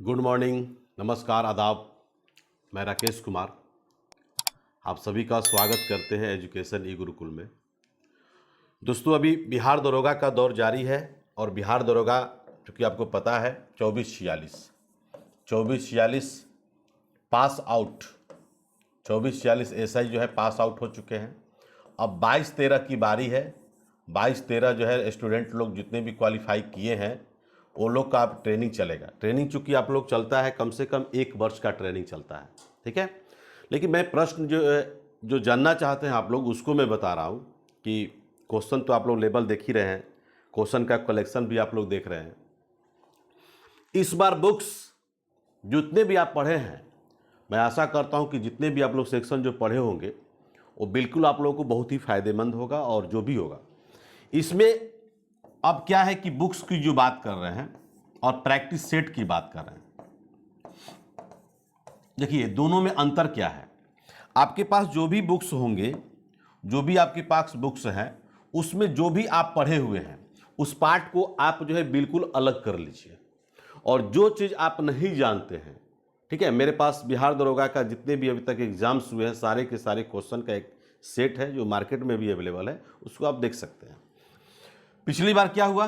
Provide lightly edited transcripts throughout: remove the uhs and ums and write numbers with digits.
Good morning, नमस्कार, आदाब। मैं राकेश कुमार आप सभी का स्वागत करते हैं एजुकेशन ई गुरुकुल में। दोस्तों, अभी बिहार दरोगा का दौर जारी है और बिहार दरोगा चूँकि आपको पता है 2446 पास आउट, 2446 एसआई जो है पास आउट हो चुके हैं। अब 22-13 की बारी है। 22-13 जो है स्टूडेंट लोग जितने भी क्वालिफाई किए हैं वो लोग का अब ट्रेनिंग चलेगा। ट्रेनिंग चूँकि आप लोग चलता है कम से कम 1 वर्ष का ट्रेनिंग चलता है, ठीक है। लेकिन मैं प्रश्न जो जानना चाहते हैं आप लोग उसको मैं बता रहा हूँ कि क्वेश्चन तो आप लोग लेवल देख ही रहे हैं, क्वेश्चन का कलेक्शन भी आप लोग देख रहे हैं। इस बार बुक्स जितने भी आप पढ़े हैं, मैं आशा करता हूँ कि जितने भी आप लोग सेक्शन जो पढ़े होंगे वो बिल्कुल आप लोगों को बहुत ही फायदेमंद होगा। और जो भी होगा इसमें अब क्या है कि बुक्स की जो बात कर रहे हैं और प्रैक्टिस सेट की बात कर रहे हैं, देखिए दोनों में अंतर क्या है। आपके पास जो भी बुक्स होंगे, जो भी आपके पास बुक्स हैं, उसमें जो भी आप पढ़े हुए हैं उस पार्ट को आप जो है बिल्कुल अलग कर लीजिए। और जो चीज़ आप नहीं जानते हैं, ठीक है, मेरे पास बिहार दरोगा का जितने भी अभी तक एग्जाम्स हुए हैं सारे के सारे क्वेश्चन का एक सेट है जो मार्केट में भी अवेलेबल है, उसको आप देख सकते हैं। पिछली बार क्या हुआ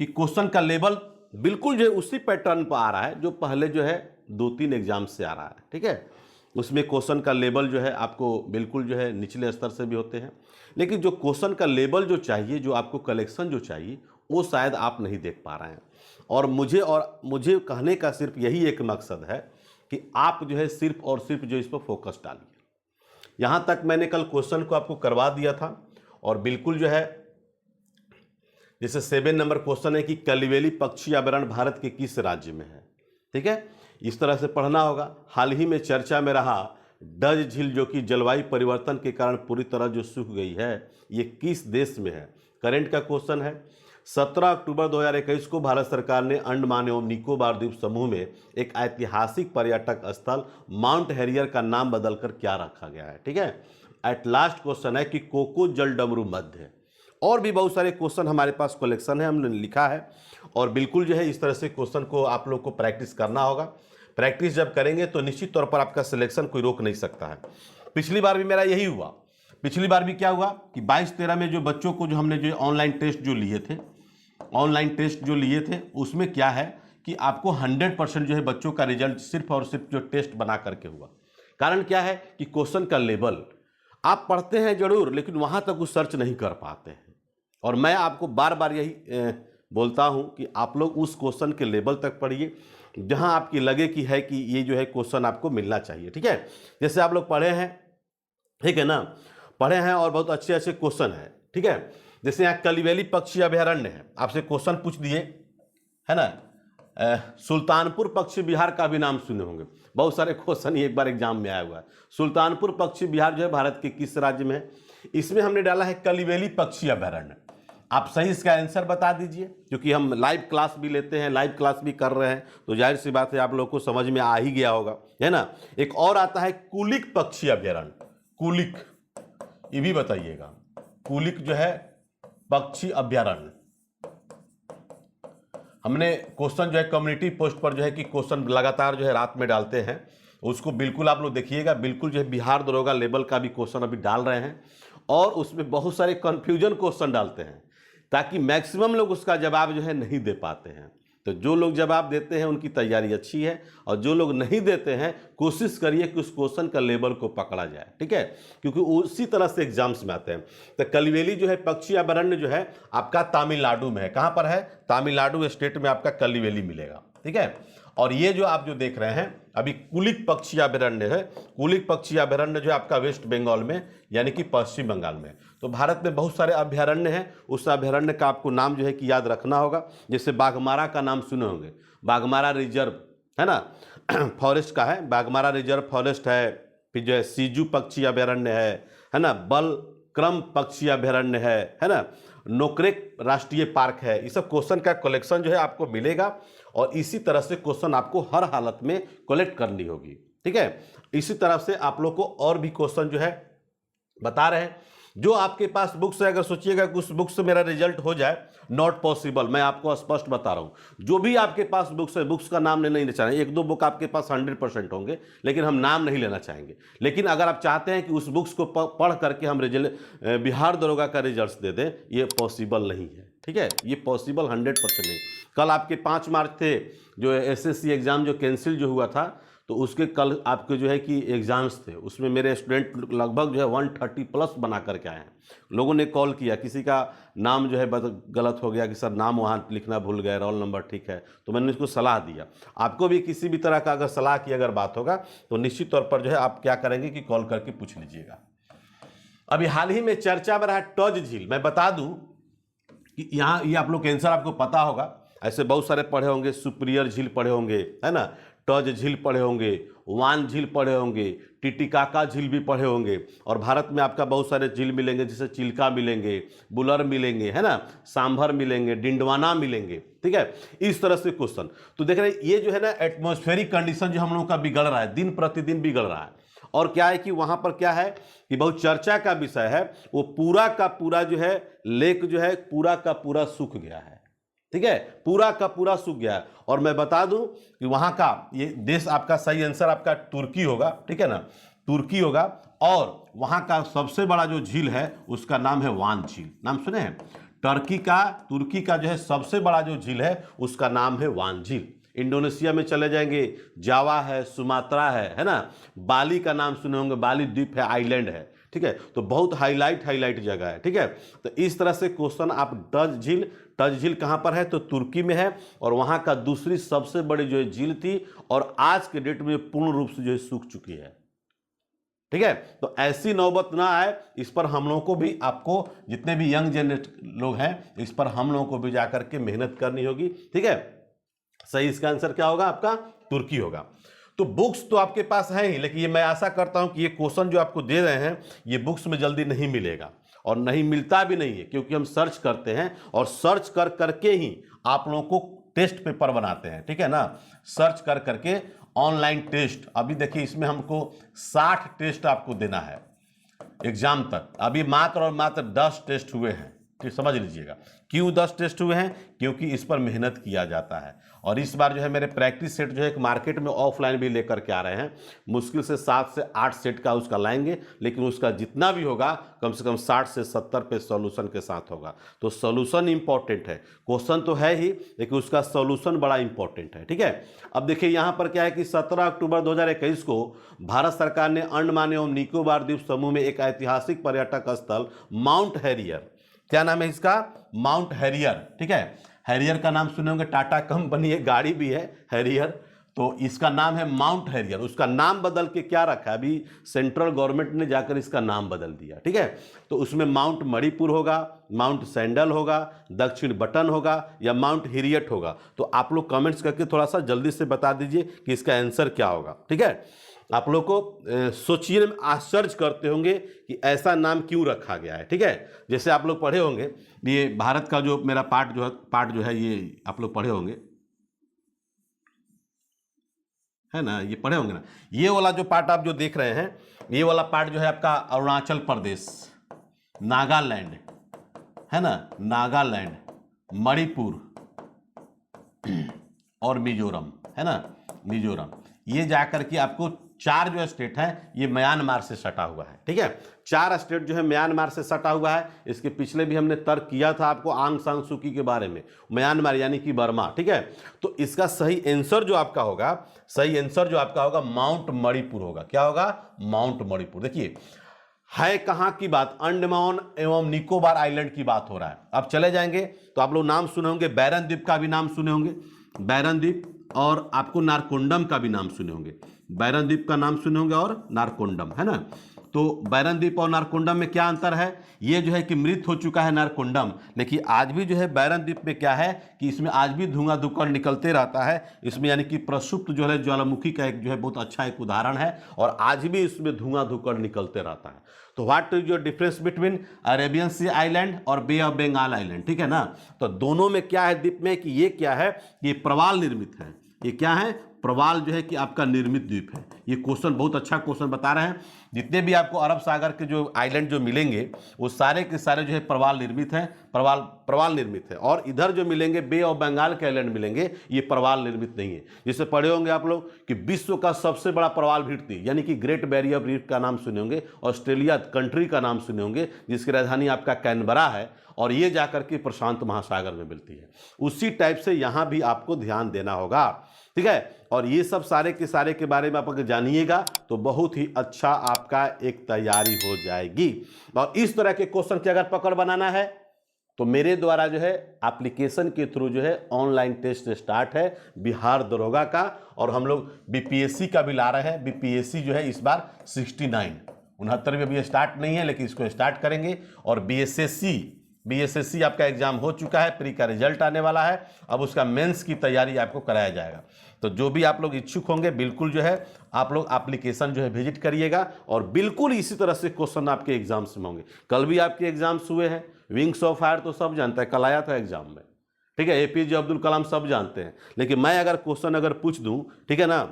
कि क्वेश्चन का लेवल बिल्कुल जो है उसी पैटर्न पर आ रहा है जो पहले जो है 2-3 एग्जाम से आ रहा है, ठीक है। उसमें क्वेश्चन का लेवल जो है आपको बिल्कुल जो है निचले स्तर से भी होते हैं, लेकिन जो क्वेश्चन का लेवल जो चाहिए, जो आपको कलेक्शन जो चाहिए, वो शायद आप नहीं देख पा रहे हैं। और मुझे कहने का सिर्फ यही एक मकसद है कि आप जो है सिर्फ और सिर्फ जो इस पर फोकस डालिए। यहाँ तक मैंने कल क्वेश्चन को आपको करवा दिया था और बिल्कुल जो है जैसे 7 नंबर क्वेश्चन है कि कलिवेली पक्षी अभयारण्य भारत के किस राज्य में है, ठीक है। इस तरह से पढ़ना होगा। हाल ही में चर्चा में रहा डज झील जो कि जलवायु परिवर्तन के कारण पूरी तरह जो सूख गई है, ये किस देश में है। करेंट का क्वेश्चन है। 17 अक्टूबर 2021 को भारत सरकार ने अंडमान एवं निकोबार द्वीप समूह में एक ऐतिहासिक पर्यटक स्थल माउंट हैरियर का नाम बदलकर क्या रखा गया है, ठीक है। एट लास्ट क्वेश्चन है कि कोको जल डमरू मध्य। और भी बहुत सारे क्वेश्चन हमारे पास कलेक्शन है, हमने लिखा है। और बिल्कुल जो है इस तरह से क्वेश्चन को आप लोग को प्रैक्टिस करना होगा। प्रैक्टिस जब करेंगे तो निश्चित तौर पर आपका सिलेक्शन कोई रोक नहीं सकता है। पिछली बार भी मेरा यही हुआ। पिछली बार भी क्या हुआ कि 22-13 में जो बच्चों को जो हमने जो ऑनलाइन टेस्ट जो लिए थे, उसमें क्या है कि आपको 100% जो है बच्चों का रिजल्ट सिर्फ और सिर्फ जो टेस्ट बना करके हुआ। कारण क्या है कि क्वेश्चन का लेवल आप पढ़ते हैं जरूर, लेकिन वहां तक वो सर्च नहीं कर पाते हैं। और मैं आपको बार बार यही बोलता हूं कि आप लोग उस क्वेश्चन के लेवल तक पढ़िए जहां आपकी लगे कि है कि ये जो है क्वेश्चन आपको मिलना चाहिए, ठीक है। जैसे आप लोग पढ़े हैं, ठीक है ना, पढ़े हैं और बहुत अच्छे अच्छे क्वेश्चन है, ठीक है। जैसे यहाँ कलिवेली पक्षी अभयारण्य है, आपसे क्वेश्चन पूछ दिए है ना। सुल्तानपुर पक्षी बिहार का भी नाम सुने होंगे, बहुत सारे क्वेश्चन एक बार एग्जाम में आया हुआ है। सुल्तानपुर पक्षी बिहार जो है भारत के किस राज्य में है। इसमें हमने डाला है कलिवेली पक्षी अभयारण्य। आप सही इसका आंसर बता दीजिए, क्योंकि हम लाइव क्लास भी लेते हैं, लाइव क्लास भी कर रहे हैं, तो जाहिर सी बात है आप लोग को समझ में आ ही गया होगा, है ना। एक और आता है कुलिक पक्षी अभयारण्य। कुलिक, ये भी बताइएगा, कुलिक जो है पक्षी अभयारण्य। हमने क्वेश्चन जो है कम्युनिटी पोस्ट पर जो है कि क्वेश्चन लगातार जो है रात में डालते हैं, उसको बिल्कुल आप लोग देखिएगा। बिल्कुल जो है बिहार दरोगा लेवल का भी क्वेश्चन अभी डाल रहे हैं और उसमें बहुत सारे कंफ्यूजन क्वेश्चन डालते हैं ताकि मैक्सिमम लोग उसका जवाब जो है नहीं दे पाते हैं। तो जो लोग जवाब देते हैं उनकी तैयारी अच्छी है, और जो लोग नहीं देते हैं कोशिश करिए कि उस क्वेश्चन का लेवल को पकड़ा जाए, ठीक है, क्योंकि उसी तरह से एग्जाम्स में आते हैं। तो कलिवेली जो है पक्षी अभयारण्य जो है आपका तमिलनाडु में है। कहाँ पर है? तमिलनाडु स्टेट में आपका कलिवेली मिलेगा, ठीक है। और ये जो आप जो देख रहे हैं अभी कुलिक पक्षी अभयारण्य है। कुलिक पक्षी अभयारण्य जो है आपका वेस्ट बंगाल में यानी कि पश्चिम बंगाल में। तो भारत में बहुत सारे अभयारण्य हैं, उस अभयारण्य का आपको नाम जो है कि याद रखना होगा। जैसे बाघमारा का नाम सुने होंगे, बाघमारा रिजर्व है ना, फॉरेस्ट का है, बाघमारा रिजर्व फॉरेस्ट है। फिर जो है सीजू पक्षी अभयारण्य है ना, बलक्रम पक्षी अभयारण्य है ना, नोकरेक राष्ट्रीय पार्क है। ये सब क्वेश्चन का कलेक्शन जो है आपको मिलेगा और इसी तरह से क्वेश्चन आपको हर हालत में कलेक्ट करनी होगी, ठीक है। इसी तरह से आप लोग को और भी क्वेश्चन जो है बता रहे हैं जो आपके पास बुक्स है, अगर सोचिएगा कि उस बुक्स से मेरा रिजल्ट हो जाए, नॉट पॉसिबल। मैं आपको स्पष्ट बता रहा हूं, जो भी आपके पास बुक्स है, बुक्स का नाम नहीं चाहेंगे। एक दो बुक आपके पास 100% होंगे, लेकिन हम नाम नहीं लेना चाहेंगे। लेकिन अगर आप चाहते हैं कि उस बुक्स को पढ़ करके हम रिजल्ट बिहार दरोगा का रिजल्ट दे दें, ये पॉसिबल नहीं है। ठीक है, ये पॉसिबल 100% नहीं। कल आपके 5 मार्च थे, जो SSC एग्जाम जो कैंसिल जो हुआ था, तो उसके कल आपके जो है कि एग्जाम्स थे, उसमें मेरे स्टूडेंट लगभग जो है 130 प्लस बना करके आए हैं। लोगों ने कॉल किया, किसी का नाम जो है गलत हो गया कि सर नाम वहाँ लिखना भूल गए, रोल नंबर ठीक है, तो मैंने उसको सलाह दिया। आपको भी किसी भी तरह का अगर सलाह की अगर बात होगा, तो निश्चित तौर पर जो है आप क्या करेंगे कि कॉल करके पूछ लीजिएगा। अभी हाल ही में चर्चा में रहा टज झील। मैं बता दूं कि यहाँ ये आप लोग के आंसर आपको पता होगा, ऐसे बहुत सारे पढ़े होंगे। सुपीरियर झील पढ़े होंगे, है ना, टज झील पढ़े होंगे, वान झील पढ़े होंगे, टिटिकाका झील भी पढ़े होंगे। और भारत में आपका बहुत सारे झील मिलेंगे, जैसे चिल्का मिलेंगे, बुलर मिलेंगे, है ना, सांभर मिलेंगे, डिंडवाना मिलेंगे। ठीक है, इस तरह से क्वेश्चन। तो देख रहे हैं ये जो है ना एटमॉस्फेरिक कंडीशन जो हम लोगों का बिगड़ रहा है, दिन प्रतिदिन बिगड़ रहा है। और क्या है कि वहां पर क्या है कि बहुत चर्चा का विषय है, वो पूरा का पूरा जो है लेक जो है पूरा का पूरा सूख गया है। ठीक है, पूरा का पूरा सूख गया है। और मैं बता दूं कि वहां का ये देश, आपका सही आंसर आपका तुर्की होगा। ठीक है ना, तुर्की होगा। और वहां का सबसे बड़ा जो झील है उसका नाम है वान झील। नाम सुने हैं? तुर्की का जो है सबसे बड़ा जो झील है उसका नाम है वान झील। इंडोनेशिया में चले जाएंगे, जावा है, सुमात्रा है ना, बाली का नाम सुने होंगे, बाली द्वीप है, आइलैंड है। ठीक है, तो बहुत हाईलाइट जगह है। ठीक है, तो इस तरह से क्वेश्चन आप टज झील कहां पर है? तो तुर्की में है। और वहां का दूसरी सबसे बड़ी जो है झील थी, और आज के डेट में पूर्ण रूप से जो है सूख चुकी है। ठीक है, तो ऐसी नौबत ना आए, इस पर हम लोगों को भी, आपको जितने भी यंग जनरेशन लोग हैं, इस पर हम लोगों को भी जाकर के मेहनत करनी होगी। ठीक है, सही इसका आंसर क्या होगा? आपका तुर्की होगा। तो बुक्स तो आपके पास है ही, लेकिन ये मैं आशा करता हूं कि ये क्वेश्चन जो आपको दे रहे हैं ये बुक्स में जल्दी नहीं मिलेगा, और नहीं मिलता भी नहीं है, क्योंकि हम सर्च करते हैं, और सर्च कर करके ही आप लोगों को टेस्ट पेपर बनाते हैं। ठीक है ना, सर्च कर करके ऑनलाइन टेस्ट। अभी देखिए इसमें हमको 60 टेस्ट आपको देना है एग्जाम तक। अभी मात्र और मात्र 10 टेस्ट हुए हैं। ठीक, समझ लीजिएगा। क्यों 10 टेस्ट हुए हैं? क्योंकि इस पर मेहनत किया जाता है। और इस बार जो है मेरे प्रैक्टिस सेट जो है एक मार्केट में ऑफलाइन भी लेकर के आ रहे हैं। मुश्किल से 7 से 8 सेट का उसका लाएंगे, लेकिन उसका जितना भी होगा कम से कम 60 से 70 पे सॉल्यूशन के साथ होगा। तो सॉल्यूशन इंपॉर्टेंट है, क्वेश्चन तो है ही, लेकिन उसका सॉल्यूशन बड़ा इंपॉर्टेंट है। ठीक है, अब देखिए यहाँ पर क्या है कि 17 अक्टूबर 2021 को भारत सरकार ने अंडमान एवं निकोबार द्वीप समूह में एक ऐतिहासिक पर्यटक स्थल माउंट हैरियर, क्या नाम है इसका? Mount Harrier. ठीक है, हैरियर का नाम सुने होंगे, टाटा कंपनी एक गाड़ी भी है हैरियर, तो इसका नाम है माउंट हैरियर। उसका नाम बदल के क्या रखा है? अभी सेंट्रल गवर्नमेंट ने जाकर इसका नाम बदल दिया। ठीक है, तो उसमें माउंट मणिपुर होगा, माउंट सैंडल होगा, दक्षिण बटन होगा, या माउंट हैरियट होगा। तो आप लोग कमेंट्स करके थोड़ा सा जल्दी से बता दीजिए कि इसका आंसर क्या होगा। ठीक है, आप लोग को सोचिए, आश्चर्य करते होंगे कि ऐसा नाम क्यों रखा गया है। ठीक है, जैसे आप लोग पढ़े होंगे, ये भारत का जो मेरा पार्ट जो है ये आप लोग पढ़े होंगे, है ना, ये पढ़े होंगे ना। ये वाला जो पार्ट आप जो देख रहे हैं, ये वाला पार्ट जो है आपका अरुणाचल प्रदेश, नागालैंड, है ना, नागालैंड, मणिपुर और मिजोरम, है ना, मिजोरम। ये जाकर के आपको 4 जो स्टेट है ये म्यांमार से सटा हुआ है। ठीक है, 4 स्टेट जो है म्यांमार से सटा हुआ है। इसके पिछले भी हमने तर्क किया था आपको आंग सान सू की के बारे में, म्यांमार यानी कि बर्मा। ठीक है, तो इसका सही आंसर जो आपका होगा, सही आंसर जो आपका होगा माउंट मणिपुर होगा। क्या होगा? माउंट मणिपुर। देखिए है कहाँ की बात? अंडमान एवं निकोबार आइलैंड की बात हो रहा है। अब चले जाएंगे तो आप लोग नाम सुने होंगे, बैरन द्वीप का भी नाम सुने होंगे, बैरन द्वीप, और आपको नारकोंडम का भी नाम सुने होंगे। बैरन द्वीप का नाम सुने होंगे और नारकोंडम, है ना। तो बैरन द्वीप और नारकोंडम में क्या अंतर है? ये जो है कि मृत हो चुका है नारकोंडम, लेकिन आज भी जो है बैरन द्वीप में क्या है कि इसमें आज भी धुआं धुक्कड़ निकलते रहता है इसमें, यानी कि प्रसुप्त जो है ज्वालामुखी का एक जो है बहुत अच्छा एक उदाहरण है, और आज भी इसमें धुआं धुक्कड़ निकलते रहता है। तो what is your difference between Arabian sea island और बे ऑफ बंगाल आइलैंड? ठीक है ना, तो दोनों में क्या है द्वीप में कि ये क्या है, ये प्रवाल निर्मित है। ये क्या है? प्रवाल जो है कि आपका निर्मित द्वीप है। ये क्वेश्चन बहुत अच्छा क्वेश्चन बता रहे हैं। जितने भी आपको अरब सागर के जो आइलैंड जो मिलेंगे वो सारे के सारे जो है प्रवाल निर्मित हैं, प्रवाल निर्मित है। और इधर जो मिलेंगे बे ऑफ बंगाल के आइलैंड मिलेंगे, ये प्रवाल निर्मित नहीं है। जिससे पढ़े होंगे आप लोग कि विश्व का सबसे बड़ा प्रवाल भित्ति यानी कि ग्रेट बैरियर रीफ का नाम सुने होंगे, ऑस्ट्रेलिया कंट्री का नाम सुने होंगे जिसकी राजधानी आपका कैनबरा है, और ये जाकर के प्रशांत महासागर में मिलती है। उसी टाइप से यहाँ भी आपको ध्यान देना होगा, ठीक है। और ये सब सारे के बारे में आप अगर जानिएगा तो बहुत ही अच्छा आपका एक तैयारी हो जाएगी। और इस तरह के क्वेश्चन की अगर पकड़ बनाना है तो मेरे द्वारा जो है एप्लीकेशन के थ्रू जो है ऑनलाइन टेस्ट स्टार्ट है बिहार दरोगा का, और हम लोग बीपीएससी का भी ला रहे हैं। बीपीएससी जो है इस बार 69 अभी स्टार्ट नहीं है, लेकिन इसको स्टार्ट करेंगे। और बीएसएससी आपका एग्जाम हो चुका है, प्री का रिजल्ट आने वाला है, अब उसका मेंस की तैयारी आपको कराया जाएगा। तो जो भी आप लोग इच्छुक होंगे बिल्कुल जो है आप लोग एप्लीकेशन जो है विजिट करिएगा, और बिल्कुल इसी तरह से क्वेश्चन आपके एग्जाम्स में होंगे। कल भी आपके एग्जाम्स हुए हैं, विंग्स ऑफ फायर तो सब जानता है, कल आया था एग्जाम में, ठीक है। एपीजे अब्दुल कलाम सब जानते हैं। लेकिन मैं अगर क्वेश्चन अगर पूछ दूं, ठीक है ना,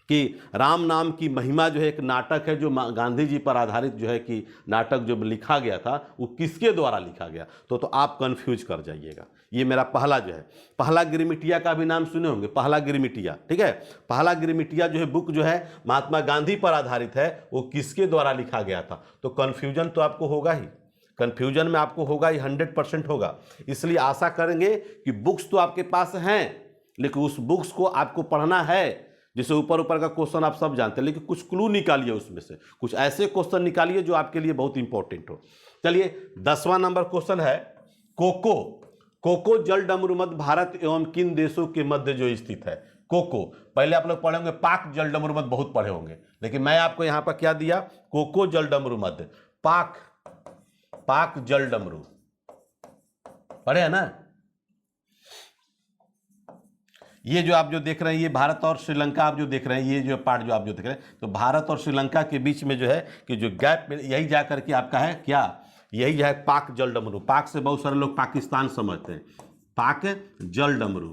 कि राम नाम की महिमा जो है एक नाटक है जो गांधी जी पर आधारित जो है कि नाटक जो लिखा गया था वो किसके द्वारा लिखा गया, तो आप कंफ्यूज कर जाइएगा। ये मेरा पहला जो है, पहला गिरमिटिया का भी नाम सुने होंगे, पहला गिरमिटिया, ठीक है। पहला गिरमिटिया जो है बुक जो है महात्मा गांधी पर आधारित है, वो किसके द्वारा लिखा गया था, तो कन्फ्यूजन तो आपको होगा ही, कन्फ्यूजन में आपको होगा ही, 100% होगा। इसलिए आशा करेंगे कि बुक्स तो आपके पास हैं, लेकिन उस बुक्स को आपको पढ़ना है। जैसे ऊपर का क्वेश्चन आप सब जानते हैं, लेकिन कुछ क्लू निकालिए उसमें से, कुछ ऐसे क्वेश्चन निकालिए जो आपके लिए बहुत इंपॉर्टेंट हो। चलिए 10वां नंबर क्वेश्चन है, कोको जल डमरूमध्य भारत एवं किन देशों के मध्य जो स्थित है। कोको पहले आप लोग पढ़े होंगे पाक जल डमरूमध्य, बहुत पढ़े होंगे, लेकिन मैं आपको यहां पर क्या दिया, कोको जल डमरूमध्य, पाक जल डमरू पढ़े है ना। ये जो आप जो देख रहे हैं ये भारत और श्रीलंका आप जो देख रहे हैं, ये जो पार्ट जो आप जो देख रहे हैं, तो भारत और श्रीलंका के बीच में जो है कि जो गैप यही जा करके आपका है क्या, यही जो है पाक जल डमरू। पाक से बहुत सारे लोग पाकिस्तान समझते हैं, पाक जल डमरू,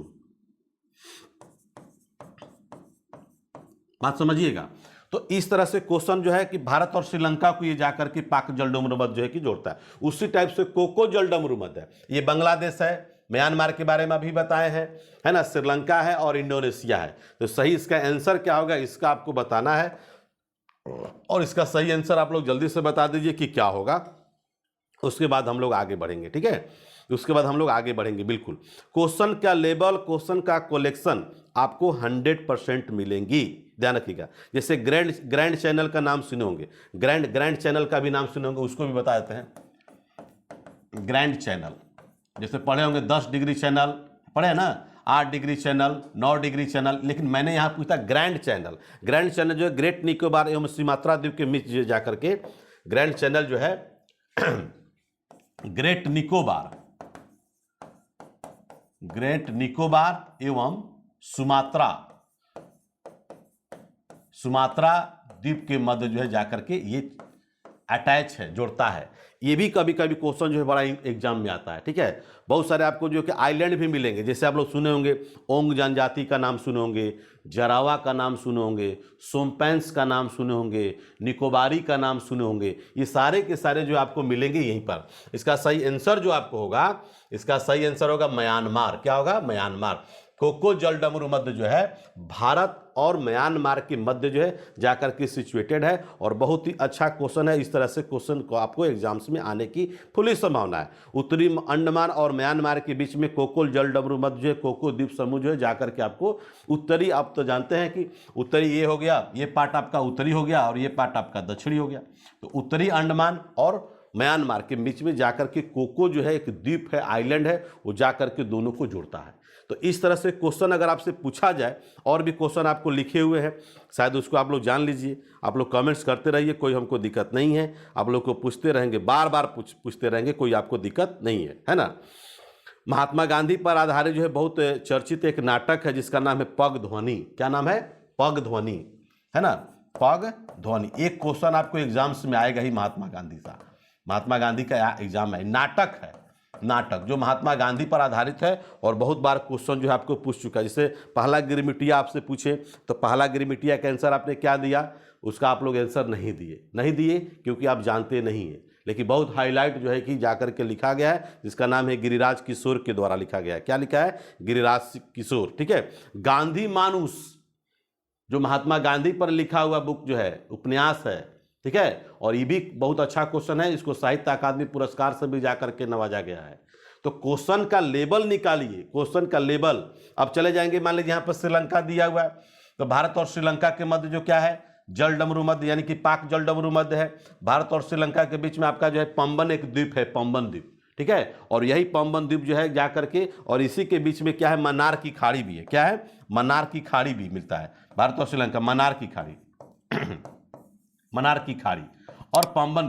बात समझिएगा। तो इस तरह से क्वेश्चन जो है कि भारत और श्रीलंका को ये जाकर के पाक जल डमरू मध्य जो है कि जोड़ता है। उसी टाइप से कोको जल डमरू मध्य है, ये बांग्लादेश है, म्यांमार के बारे में अभी बताए हैं, है ना, श्रीलंका है और इंडोनेशिया है। तो सही इसका आंसर क्या होगा, इसका आपको बताना है, और इसका सही आंसर आप लोग जल्दी से बता दीजिए कि क्या होगा। उसके बाद हम लोग आगे बढ़ेंगे, ठीक है, उसके बाद हम लोग आगे बढ़ेंगे बिल्कुल। क्वेश्चन का लेवल, क्वेश्चन का कलेक्शन आपको 100% मिलेंगी, ध्यान रखिएगा। जैसे ग्रैंड चैनल का नाम सुने होंगे, ग्रैंड चैनल का भी नाम सुने होंगे, उसको भी बता देते हैं। ग्रैंड चैनल जैसे पढ़े होंगे 10 डिग्री चैनल पढ़े ना, 8 डिग्री चैनल, 9 डिग्री चैनल, लेकिन मैंने यहाँ पूछा ग्रैंड चैनल। ग्रैंड चैनल जो है ग्रेट निकोबार एवं सुमात्रा द्वीप के बीच जाकर के ग्रैंड चैनल जो है ग्रेट निकोबार एवं सुमात्रा द्वीप के मध्य जो है जाकर के ये अटैच है, जोड़ता है। ये भी कभी कभी क्वेश्चन जो है बड़ा एग्जाम में आता है, ठीक है। बहुत सारे आपको जो कि आइलैंड भी मिलेंगे, जैसे आप लोग सुने होंगे ओंग जनजाति का नाम सुने होंगे, जरावा का नाम सुने होंगे, सोमपैंस का नाम सुने होंगे, निकोबारी का नाम सुने होंगे, ये सारे के सारे जो आपको मिलेंगे यहीं पर। इसका सही आंसर जो आपको होगा, इसका सही आंसर होगा म्यांमार। क्या होगा, म्यांमार। कोको जल डमरू मध्य जो है भारत और म्यांमार के मध्य जो है जाकर के सिचुएटेड है, और बहुत ही अच्छा क्वेश्चन है। इस तरह से क्वेश्चन को आपको एग्जाम्स में आने की फुली संभावना है। उत्तरी अंडमान और म्यांमार के बीच में कोको जल डमरू मध्य जो है, कोको द्वीप समूह जो है जाकर के आपको उत्तरी, आप तो जानते हैं कि उत्तरी ये हो गया, ये पार्ट आपका उत्तरी हो गया और ये पार्ट आपका दक्षिणी हो गया। तो उत्तरी अंडमान और म्यांमार के बीच में जाकर के कोको जो है एक द्वीप है, आइलैंड है, वो जाकर के दोनों को जोड़ता है। तो इस तरह से क्वेश्चन अगर आपसे पूछा जाए, और भी क्वेश्चन आपको लिखे हुए हैं, शायद उसको आप लोग जान लीजिए। आप लोग कमेंट्स करते रहिए, कोई हमको दिक्कत नहीं है। आप लोग को पूछते रहेंगे, बार बार पूछते रहेंगे, कोई आपको दिक्कत नहीं है ना। महात्मा गांधी पर आधारित जो है बहुत चर्चित एक नाटक है जिसका नाम है पग ध्वनि। क्या नाम है, पग ध्वनि, है ना, पग ध्वनि। एक क्वेश्चन आपको एग्जाम्स में आएगा ही महात्मा गांधी का, महात्मा गांधी का एग्जाम है, नाटक है, नाटक, जो महात्मा गांधी पर आधारित है और बहुत बार क्वेश्चन जो है आपको पूछ चुका है। जैसे पहला गिरमिटिया आपसे पूछे तो पहला गिरमिटिया का आंसर आपने क्या दिया, उसका आप लोग आंसर नहीं दिए क्योंकि आप जानते नहीं हैं, लेकिन बहुत हाईलाइट जो है कि जाकर के लिखा गया है, जिसका नाम है गिरिराज किशोर के द्वारा लिखा गया है। क्या लिखा है? गिरिराज किशोर। ठीक है। गांधी मानुस, जो महात्मा गांधी पर लिखा हुआ बुक जो है, उपन्यास है। ठीक है। और ये भी बहुत अच्छा क्वेश्चन है, इसको साहित्य अकादमी पुरस्कार से भी जाकर के नवाजा गया है। तो क्वेश्चन का लेबल निकालिए, क्वेश्चन का लेबल। अब चले जाएंगे, मान लीजिए यहाँ पर श्रीलंका दिया हुआ है, तो भारत और श्रीलंका के मध्य जो क्या है, जल डमरू मध्य, यानी कि पाक जल डमरू मध्य है। भारत और श्रीलंका के बीच में आपका जो है पंबन एक द्वीप है, पंबन द्वीप। ठीक है। और यही पंबन द्वीप जो है जाकर के, और इसी के बीच में क्या है, मन्नार की खाड़ी भी है। क्या है? मन्नार की खाड़ी भी मिलता है। भारत और श्रीलंका, मन्नार की खाड़ी मन्नार की खाड़ी और पंबन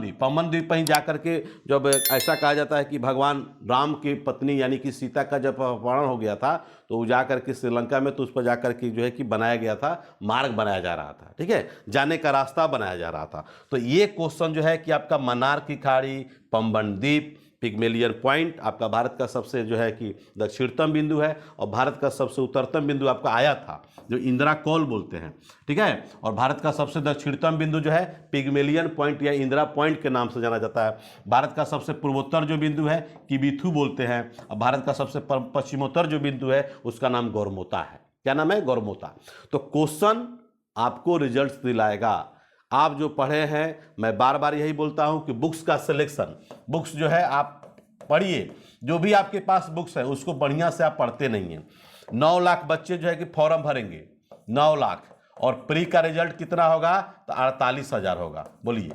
द्वीप पर ही जाकर के, जब ऐसा कहा जाता है कि भगवान राम की पत्नी यानी कि सीता का जब अपहरण हो गया था, तो वो जाकर के श्रीलंका में, तो उस पर जाकर के जो है कि बनाया गया था, मार्ग बनाया जा रहा था। ठीक है। जाने का रास्ता बनाया जा रहा था। तो ये क्वेश्चन जो है कि आपका मन्नार की खाड़ी, पंबन द्वीप, पिग्मेलियन पॉइंट आपका भारत का सबसे जो है कि दक्षिणतम बिंदु है, और भारत का सबसे उत्तरतम बिंदु आपका आया था, जो इंदिरा कौल बोलते हैं। ठीक है। और भारत का सबसे दक्षिणतम बिंदु जो है पिग्मेलियन पॉइंट या इंदिरा पॉइंट के नाम से जाना जाता है। भारत का सबसे पूर्वोत्तर जो बिंदु है किबिथु बोलते हैं, और भारत का सबसे पश्चिमोत्तर जो बिंदु है उसका नाम गौरमोता है। क्या नाम है? गौरमोता। तो क्वेश्चन आपको रिजल्ट दिलाएगा। आप जो पढ़े हैं, मैं बार बार यही बोलता हूं कि बुक्स का सिलेक्शन, बुक्स जो है आप पढ़िए, जो भी आपके पास बुक्स है उसको बढ़िया से आप पढ़ते नहीं हैं। 9 लाख बच्चे जो है कि फॉर्म भरेंगे, 9 लाख, और प्री का रिजल्ट कितना होगा? तो 48,000 होगा। बोलिए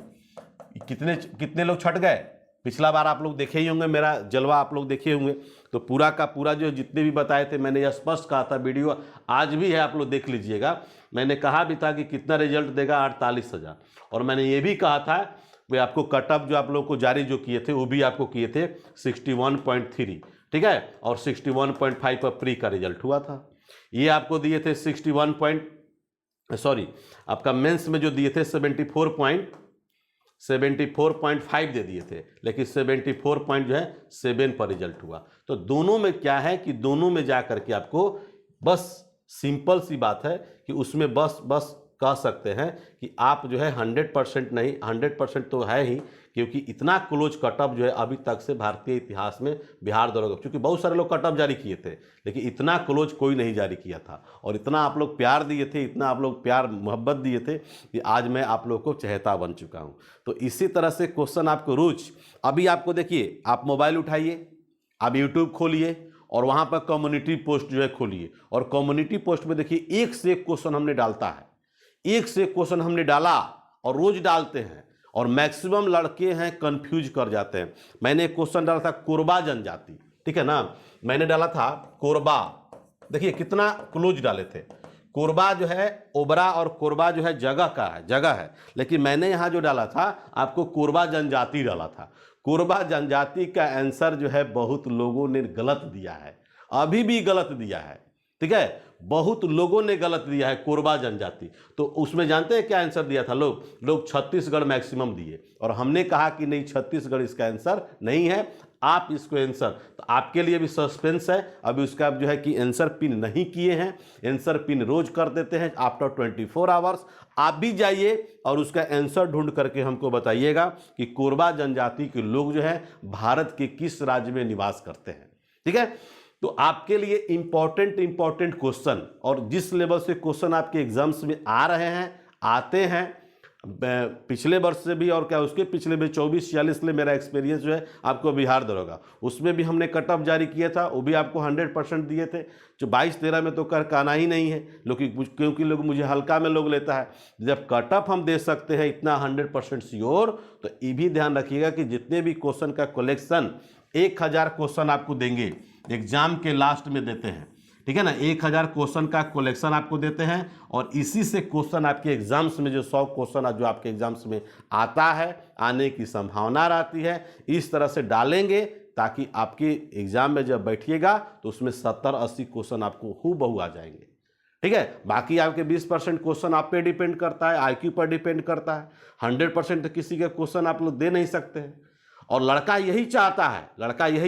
कितने लोग छट गए? पिछला बार आप लोग देखे ही होंगे, मेरा जलवा आप लोग देखे होंगे। तो पूरा का पूरा जो जितने भी बताए थे, मैंने यह स्पष्ट कहा था, वीडियो आज भी है, आप लोग देख लीजिएगा। मैंने कहा भी था कि कितना रिजल्ट देगा, 48,000। और मैंने ये भी कहा था कि आपको कटअप जो आप लोग को जारी जो किए थे, वो भी आपको किए थे 61.3। ठीक है। और 61.5 पर प्री का रिजल्ट हुआ था। ये आपको दिए थे 61 आपका मेंस में जो दिए थे 74.5 दे दिए थे, लेकिन 74.7 पर रिजल्ट हुआ। तो दोनों में क्या है कि दोनों में जाकर के आपको बस सिंपल सी बात है कि उसमें बस कह सकते हैं कि आप जो है 100% नहीं, 100% तो है ही, क्योंकि इतना क्लोज कटअप जो है अभी तक से भारतीय इतिहास में बिहार दरोगा, क्योंकि बहुत सारे लोग कटअप जारी किए थे, लेकिन इतना क्लोज कोई नहीं जारी किया था। और इतना आप लोग प्यार दिए थे, इतना आप लोग प्यार मोहब्बत दिए थे कि आज मैं आप लोग को चहेता बन चुका हूँ। तो इसी तरह से क्वेश्चन आपको रोज, अभी आपको देखिए, आप मोबाइल उठाइए, आप यूट्यूब खोलिए और वहाँ पर कम्युनिटी पोस्ट जो है खोलिए, और कम्युनिटी पोस्ट में देखिए एक से एक क्वेश्चन हमने डालता है, एक से एक क्वेश्चन हमने डाला और रोज डालते हैं, और मैक्सिमम लड़के हैं कंफ्यूज कर जाते हैं। मैंने एक क्वेश्चन डाला था कोरबा जनजाति, ठीक है ना, मैंने डाला था कोरबा, देखिए कितना क्लोज डाले थे। कोरबा जो है ओबरा और कोरबा जो है जगह है, लेकिन मैंने यहाँ जो डाला था आपको कोरबा जनजाति डाला था। कोरबा जनजाति का आंसर जो है बहुत लोगों ने गलत दिया है, अभी भी गलत दिया है। ठीक है, बहुत लोगों ने गलत दिया है कोरबा जनजाति। तो उसमें जानते हैं क्या आंसर दिया था? लोग छत्तीसगढ़ मैक्सिमम दिए, और हमने कहा कि नहीं, छत्तीसगढ़ इसका आंसर नहीं है, आप इसको आंसर, तो आपके लिए भी सस्पेंस है, अभी उसका जो है कि आंसर पिन नहीं किए हैं। आंसर पिन रोज कर देते हैं आफ्टर 24 आवर्स। आप भी जाइए और उसका आंसर ढूंढ करके हमको बताइएगा कि कोरबा जनजाति के लोग जो है भारत के किस राज्य में निवास करते हैं। ठीक है, तो आपके लिए इंपॉर्टेंट क्वेश्चन, और जिस लेवल से क्वेश्चन आपके एग्जाम्स में आ रहे हैं, आते हैं, पिछले वर्ष से भी और क्या उसके पिछले भी 24-46 में मेरा एक्सपीरियंस जो है आपको बिहार दरोगा, उसमें भी हमने कट ऑफ जारी किया था, वो भी आपको 100% दिए थे। जो 22-13 में तो कर कहना ही नहीं है, क्योंकि लोग मुझे हल्का में लोग लेता है। जब कट ऑफ हम दे सकते हैं इतना 100% श्योर, तो ये भी ध्यान रखिएगा कि जितने भी क्वेश्चन का कलेक्शन, 1000 क्वेश्चन आपको देंगे, एग्जाम के लास्ट में देते हैं, ठीक है ना, 1000 क्वेश्चन का कलेक्शन आपको देते हैं, और इसी से क्वेश्चन आपके एग्जाम्स में जो 100 क्वेश्चन जो आपके एग्जाम्स में आता है, आने की संभावना रहती है। इस तरह से डालेंगे ताकि आपके एग्जाम में जब बैठिएगा तो उसमें 70-80 क्वेश्चन आपको हूबहू आ जाएंगे। ठीक है, बाकी आपके 20% क्वेश्चन आप पे डिपेंड करता है, IQ पर डिपेंड करता है। 100% तो किसी के क्वेश्चन आप लोग दे नहीं सकते हैं। और लड़का यही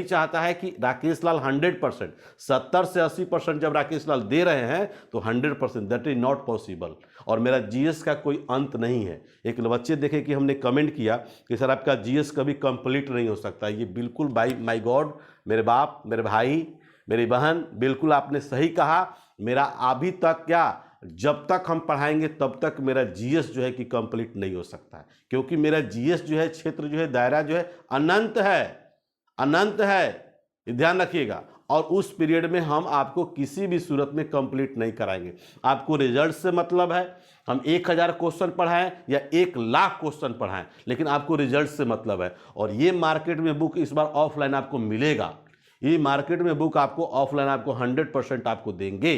चाहता है कि राकेश लाल 100%, 70 से 80% जब राकेश लाल दे रहे हैं तो 100%, दैट इज नॉट पॉसिबल। और मेरा जीएस का कोई अंत नहीं है। एक बच्चे देखे कि हमने कमेंट किया कि सर आपका जीएस कभी कंप्लीट नहीं हो सकता। ये बिल्कुल बाई माय गॉड, मेरे बाप, मेरे भाई, मेरी बहन, बिल्कुल आपने सही कहा। मेरा अभी तक क्या, जब तक हम पढ़ाएंगे तब तक मेरा जीएस जो है कि कंप्लीट नहीं हो सकता है, क्योंकि मेरा जीएस जो है, क्षेत्र जो है, दायरा जो है अनंत है, ये ध्यान रखिएगा। और उस पीरियड में हम आपको किसी भी सूरत में कंप्लीट नहीं कराएंगे। आपको रिजल्ट से मतलब है, हम 1000 क्वेश्चन पढ़ाएं या 1,00,000 क्वेश्चन पढ़ाएं, लेकिन आपको रिजल्ट से मतलब है। और ये मार्केट में बुक इस बार ऑफलाइन आपको मिलेगा, ये मार्केट में बुक आपको ऑफलाइन आपको 100% आपको देंगे,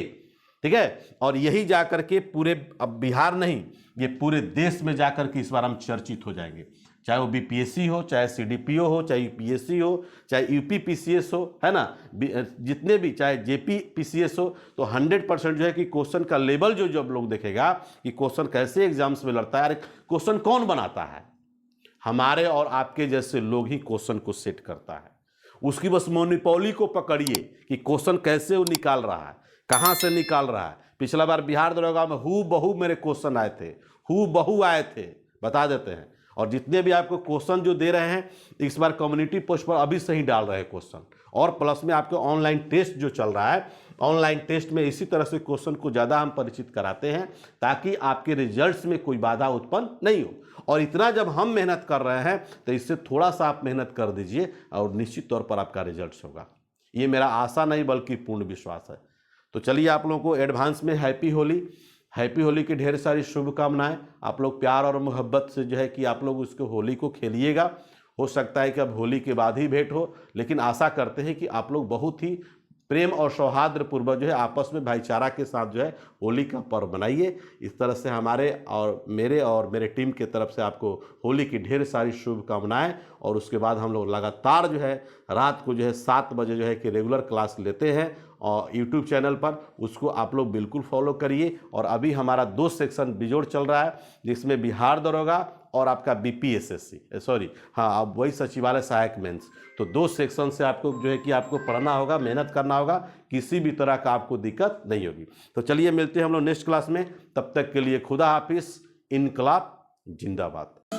ठीक है। और यही जाकर के पूरे, अब बिहार नहीं, ये पूरे देश में जाकर के इस बार हम चर्चित हो जाएंगे। चाहे वो बीपीएससी हो, चाहे सीडीपीओ हो, चाहे यूपीएससी हो, चाहे यूपीपीसीएस हो, है ना, जितने भी, चाहे जेपीपीसीएस हो, तो 100% जो है कि क्वेश्चन का लेवल जो जब लोग देखेगा कि क्वेश्चन कैसे एग्जाम्स में लड़ता है, अरे क्वेश्चन कौन बनाता है, हमारे और आपके जैसे लोग ही क्वेश्चन को सेट करता है। उसकी बस मोनोपोली को पकड़िए कि क्वेश्चन कैसे वो निकाल रहा है, कहाँ से निकाल रहा है। पिछला बार बिहार दरोगा में हू बहू मेरे क्वेश्चन आए थे, बता देते हैं। और जितने भी आपको क्वेश्चन जो दे रहे हैं इस बार कम्युनिटी पोस्ट पर अभी से ही डाल रहे हैं क्वेश्चन। और प्लस में आपके ऑनलाइन टेस्ट जो चल रहा है, ऑनलाइन टेस्ट में इसी तरह से क्वेश्चन को ज़्यादा हम परिचित कराते हैं ताकि आपके रिजल्ट्स में कोई बाधा उत्पन्न नहीं हो। और इतना जब हम मेहनत कर रहे हैं तो इससे थोड़ा सा आप मेहनत कर दीजिए और निश्चित तौर पर आपका रिजल्ट्स होगा। ये मेरा आशा नहीं बल्कि पूर्ण विश्वास है। तो चलिए आप लोगों को एडवांस में हैप्पी होली की ढेर सारी शुभकामनाएं। आप लोग प्यार और मोहब्बत से जो है कि आप लोग उसको होली को खेलिएगा। हो सकता है कि अब होली के बाद ही भेंट हो, लेकिन आशा करते हैं कि आप लोग बहुत ही प्रेम और सौहार्दपूर्वक जो है आपस में भाईचारा के साथ जो है होली का पर्व बनाइए। इस तरह से हमारे और मेरे टीम के तरफ से आपको होली की ढेर सारी शुभकामनाएं। और उसके बाद हम लोग लगातार जो है रात को जो है 7 बजे जो है कि रेगुलर क्लास लेते हैं और यूट्यूब चैनल पर, उसको आप लोग बिल्कुल फॉलो करिए। और अभी हमारा 2 सेक्शन बिजोड़ चल रहा है जिसमें बिहार दरोगा और आपका बीपीएसएससी, सॉरी हाँ, अब वही सचिवालय सहायक मेंस। तो 2 सेक्शन से आपको जो है कि आपको पढ़ना होगा, मेहनत करना होगा, किसी भी तरह का आपको दिक्कत नहीं होगी। तो चलिए मिलते हैं हम लोग नेक्स्ट क्लास में, तब तक के लिए खुदा हाफिज, इनकलाब जिंदाबाद।